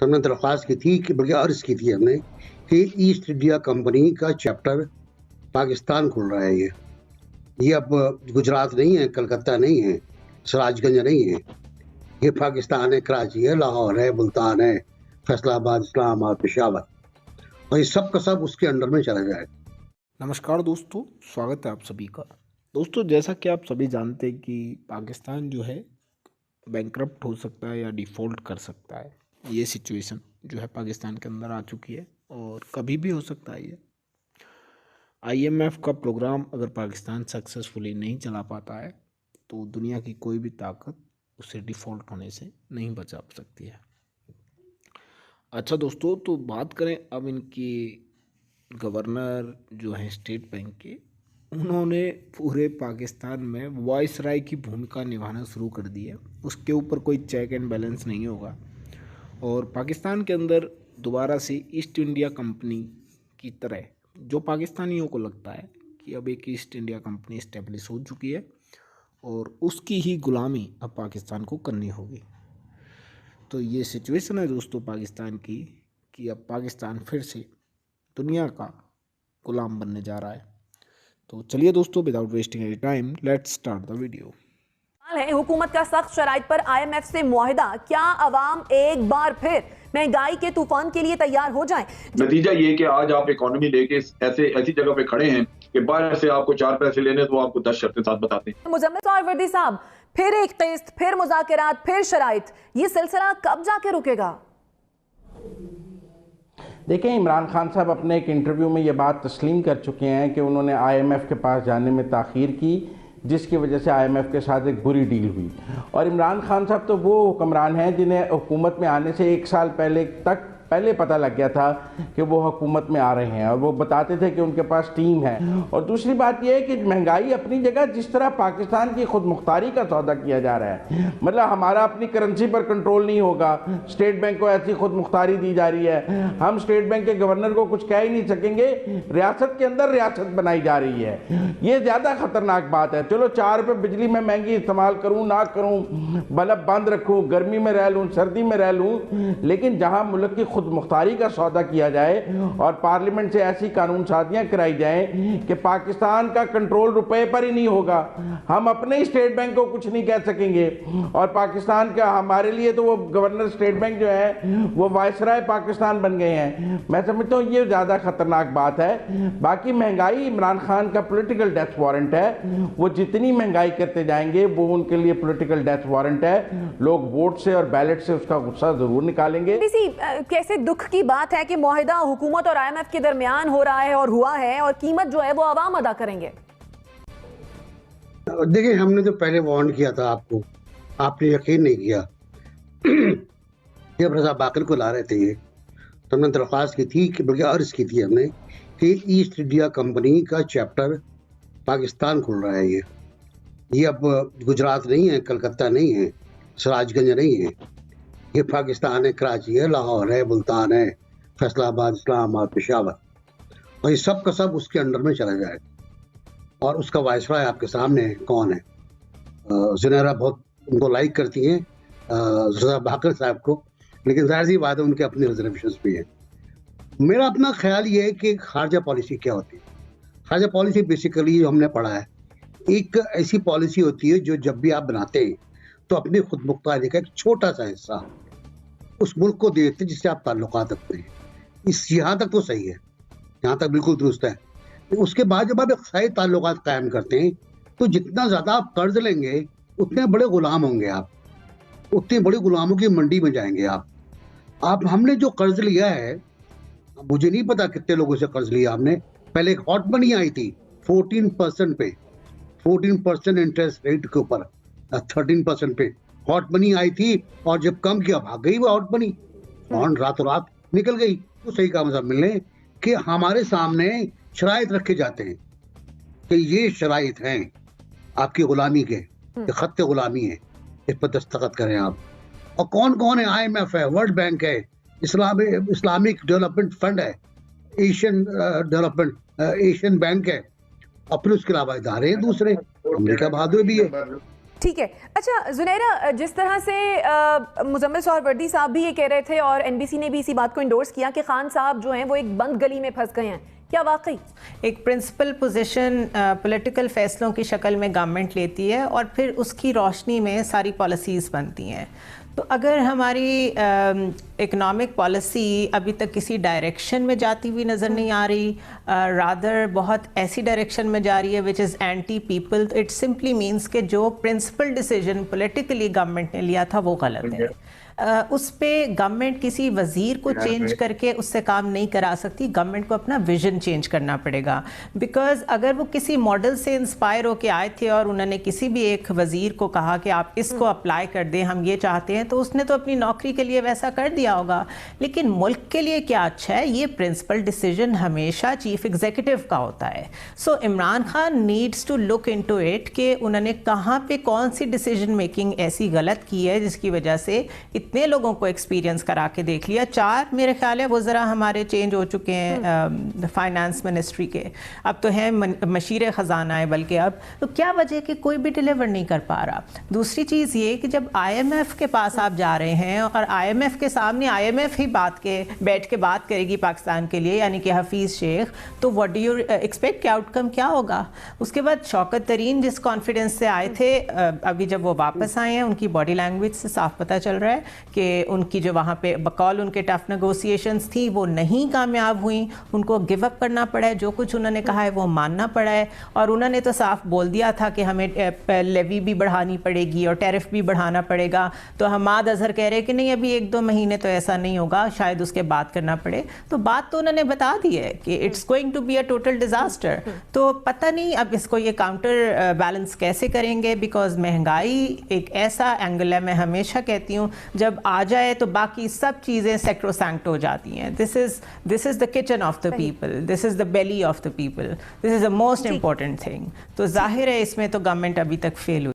हमने दरख्वास्त की थी कि बल्कि अर्ज की थी हमने कि ईस्ट इंडिया कंपनी का चैप्टर पाकिस्तान खुल रहा है। ये अब गुजरात नहीं है, कलकत्ता नहीं है, सराजगंज नहीं है, ये पाकिस्तान है, कराची है, लाहौर है, मुल्तान है, फैसलाबाद, इस्लामाबाद, पेशावर, और ये सब का सब उसके अंडर में चला जाएगा। नमस्कार दोस्तों, स्वागत है आप सभी का। दोस्तों, जैसा कि आप सभी जानते हैं कि पाकिस्तान जो है बैंकरप्ट हो सकता है या डिफ़ॉल्ट कर सकता है। ये सिचुएशन जो है पाकिस्तान के अंदर आ चुकी है और कभी भी हो सकता है। ये IMF का प्रोग्राम अगर पाकिस्तान सक्सेसफुली नहीं चला पाता है तो दुनिया की कोई भी ताकत उसे डिफ़ॉल्ट होने से नहीं बचा सकती है। अच्छा दोस्तों, तो बात करें अब इनकी गवर्नर जो हैं स्टेट बैंक के, उन्होंने पूरे पाकिस्तान में वाइसराय की भूमिका निभाना शुरू कर दी है। उसके ऊपर कोई चेक एंड बैलेंस नहीं होगा और पाकिस्तान के अंदर दोबारा से ईस्ट इंडिया कंपनी की तरह जो पाकिस्तानियों को लगता है कि अब एक ईस्ट इंडिया कंपनी इस्टेब्लिश हो चुकी है और उसकी ही गुलामी अब पाकिस्तान को करनी होगी। तो ये सिचुएशन है दोस्तों पाकिस्तान की कि अब पाकिस्तान फिर से दुनिया का गुलाम बनने जा रहा है। तो चलिए दोस्तों, without wasting any time, let's start the video. है हुकूमत का सख्त शराइत पर IMF से मुआहिदा, क्या अवाम एक बार फिर महंगाई के तूफान के लिए तैयार हो जाएं? नतीजा ये कि आज आप इकोनॉमी लेके ऐसी जगह पे खड़े हैं कि बाहर से आपको 4 पैसे लेने तो आपको 10 शर्तें साथ बताते हैं। मुजम्मिल वर्दी साहब, फिर एक किस्त, फिर मुज़ाकरात, फिर शराइत, ये सिलसिला कब जाके रुकेगा? देखें, इमरान खान साहब अपने एक इंटरव्यू में ये बात तस्लीम कर चुके हैं कि उन्होंने IMF के पास जाने में ताख़ीर की, जिसकी वजह से IMF के साथ एक बुरी डील हुई। और इमरान खान साहब तो वो हुक्मरान हैं जिन्हें हुकूमत में आने से 1 साल पहले पता लग गया था कि वो हुकूमत में आ रहे हैं और वो बताते थे कि उनके पास टीम है। और दूसरी बात यह है कि महंगाई अपनी जगह, जिस तरह पाकिस्तान की खुद मुख्तारी का सौदा किया जा रहा है, मतलब हमारा अपनी करेंसी पर कंट्रोल नहीं होगा, स्टेट बैंक को ऐसी खुद मुख्तारी दी जा रही है, हम स्टेट बैंक के गवर्नर को कुछ कह ही नहीं सकेंगे, रियासत के अंदर रियासत बनाई जा रही है। ये ज़्यादा खतरनाक बात है। चलो 4 रुपये बिजली में महंगी इस्तेमाल करूँ ना करूँ, बल्ब बंद रखूँ, गर्मी में रह लूँ, सर्दी में रह लूँ, लेकिन जहाँ मुल्क की खुद मुख्तारी का सौदा किया जाए और पार्लियामेंट से ऐसी कानून साजियाँ कराई जाएं कि पाकिस्तान का कंट्रोल रुपए पर ही नहीं होगा, हम अपने ही स्टेट बैंक को कुछ नहीं कह सकेंगे, और पाकिस्तान का हमारे लिए तो वो गवर्नर स्टेट बैंक जो है वो वायसराय पाकिस्तान बन गए हैं। मैं समझता हूँ ये ज़्यादा खतरनाक बात है। बाकी महंगाई इमरान खान का पॉलिटिकल डेथ वारंट है, वो जितनी महंगाई करते जाएंगे वो उनके लिए पॉलिटिकल डेथ वारंट है। लोग वोट से और बैलेट से उसका गुस्सा जरूर निकालेंगे। कैसे दुख की बात है कि मुआहिदा हुकूमत और IMF के दरमियान हो रहा है और हुआ है, और कीमत जो है वो अवाम अदा करेंगे। देखिए, हमने तो पहले वार्न किया था आपको, आपने यकीन नहीं किया। जब रजा बाकर को ला रहे थे ये, तो हमने दरख्वास्त की थी कि बल्कि अर्ज की थी हमने कि ईस्ट इंडिया कंपनी का चैप्टर पाकिस्तान खुल रहा है। ये अब गुजरात नहीं है, कलकत्ता नहीं है, सराजगंज नहीं है, ये पाकिस्तान है, कराची है, लाहौर है, मुल्तान है, फैसलाबाद, इस्लामाबाद, पेशावर, और ये सब का सब उसके अंडर में चला जाएगा। और उसका वायसराय आपके सामने है, कौन है? ज़ुनैरा बहुत उनको लाइक करती हैं, रज़ा बाकर साहब को, लेकिन ज़ाहिर सी बात है उनके अपने रिजर्वेशंस भी हैं। मेरा अपना ख्याल ये है कि खारजा पॉलिसी क्या होती है। खारजा पॉलिसी बेसिकली जो हमने पढ़ा है, एक ऐसी पॉलिसी होती है जो जब भी आप बनाते हैं तो अपनी खुद मुख्तारी का एक छोटा सा हिस्सा उस मुल्क को देते जिससे आप ताल्लुकात रखते हैं। यहाँ तक तो सही है, यहाँ तक बिल्कुल दुरुस्त है। उसके बाद जब आप इक़्तिसादी ताल्लुकात कायम करते हैं तो जितना ज़्यादा आप कर्ज लेंगे उतने बड़े गुलाम होंगे आप, उतनी बड़ी गुलामों की मंडी में जाएंगे आप। हमने जो कर्ज लिया है, मुझे नहीं पता कितने लोगों से कर्ज लिया हमने। पहले एक हॉट मनी आई थी 14% पे, 14% इंटरेस्ट रेट के ऊपर, 13% पे हॉट मनी आई थी, और जब कम किया भाग गई वो हॉट मनी, बॉन्ड रातों रात निकल गई। तो सही काम साहब मिलने कि हमारे सामने शराइत रखे जाते हैं कि ये शराइत हैं आपकी गुलामी के, ये खत्त गुलामी है, इस पर दस्तखत करें आप। और कौन कौन है? IMF है, वर्ल्ड बैंक है, इस्लामिक डेवलपमेंट फंड है, एशियन बैंक है, और फिर उसके अलावा इदारे हैं दूसरे, अमेरिका बहादुर भी है। ठीक है। अच्छा जुनैरा, जिस तरह से मुजम्मिल सोहरवर्दी साहब भी ये कह रहे थे और एनबीसी ने भी इसी बात को इंडोर्स किया कि खान साहब जो हैं वो एक बंद गली में फंस गए हैं, क्या वाकई एक प्रिंसिपल पोजीशन पॉलिटिकल फैसलों की शक्ल में गवर्नमेंट लेती है और फिर उसकी रोशनी में सारी पॉलिसीज़ बनती हैं? तो अगर हमारी इकोनॉमिक पॉलिसी अभी तक किसी डायरेक्शन में जाती हुई नज़र नहीं आ रही, रादर बहुत ऐसी डायरेक्शन में जा रही है which is anti people, it simply means कि जो प्रिंसिपल डिसीजन पॉलिटिकली गवर्नमेंट ने लिया था वो गलत है। उस पे गवर्नमेंट किसी वज़ीर को चेंज करके उससे काम नहीं करा सकती, गवर्नमेंट को अपना विजन चेंज करना पड़ेगा। बिकॉज अगर वो किसी मॉडल से इंस्पायर होके आए थे और उन्होंने किसी भी एक वज़ीर को कहा कि आप इसको अप्लाई कर दें, हम ये चाहते हैं, तो उसने तो अपनी नौकरी के लिए वैसा कर दिया होगा। लेकिन मुल्क के लिए क्या अच्छा है, ये प्रिंसिपल डिसीजन हमेशा चीफ एग्जीक्यूटिव का होता है। So Imran Khan needs to look into it कि उन्होंने कहाँ पे कौन सी डिसीजन मेकिंग ऐसी गलत की है जिसकी वजह से इतने लोगों को एक्सपीरियंस करा के देख लिया। 4 मेरे ख्याल है वो ज़रा हमारे चेंज हो चुके हैं फाइनेंस मिनिस्ट्री के, अब तो हैं मशीर ख़जाना है बल्कि अब, तो क्या वजह कि कोई भी डिलीवर नहीं कर पा रहा। दूसरी चीज़ ये कि जब IMF के पास आप जा रहे हैं और IMF के सामने IMF ही बैठ के बात करेगी पाकिस्तान के लिए, यानी कि हफीज़ शेख, तो व्हाट डू यू एक्सपेक्ट कि आउटकम क्या होगा? उसके बाद शौकत तरीन जिस कॉन्फिडेंस से आए थे, अभी जब वो वापस आए हैं उनकी बॉडी लैंग्वेज से साफ पता चल रहा है कि उनकी जो वहाँ पे बकौल उनके टफ नेगोशिएशंस थी वो नहीं कामयाब हुई, उनको गिव अप करना पड़ा है, जो कुछ उन्होंने कहा है वो मानना पड़ा है। और उन्होंने तो साफ बोल दिया था कि हमें लेवी भी बढ़ानी पड़ेगी और टैरिफ भी बढ़ाना पड़ेगा। तो हमाद अजहर कह रहे हैं कि नहीं अभी 1-2 महीने तो ऐसा नहीं होगा, शायद उसके बाद करना पड़े। तो बात तो उन्होंने बता दी है कि it's going to be a total disaster. तो पता नहीं अब इसको ये काउंटर बैलेंस कैसे करेंगे, बिकॉज महंगाई एक ऐसा एंगल है, मैं हमेशा कहती हूँ जब आ जाए तो बाकी सब चीज़ें सैक्रोसैंक्ट हो जाती हैं। This is the kitchen of the people, this is the belly of the people, this is the most important thing. तो जाहिर है इसमें तो गवर्नमेंट अभी तक फेल हुई।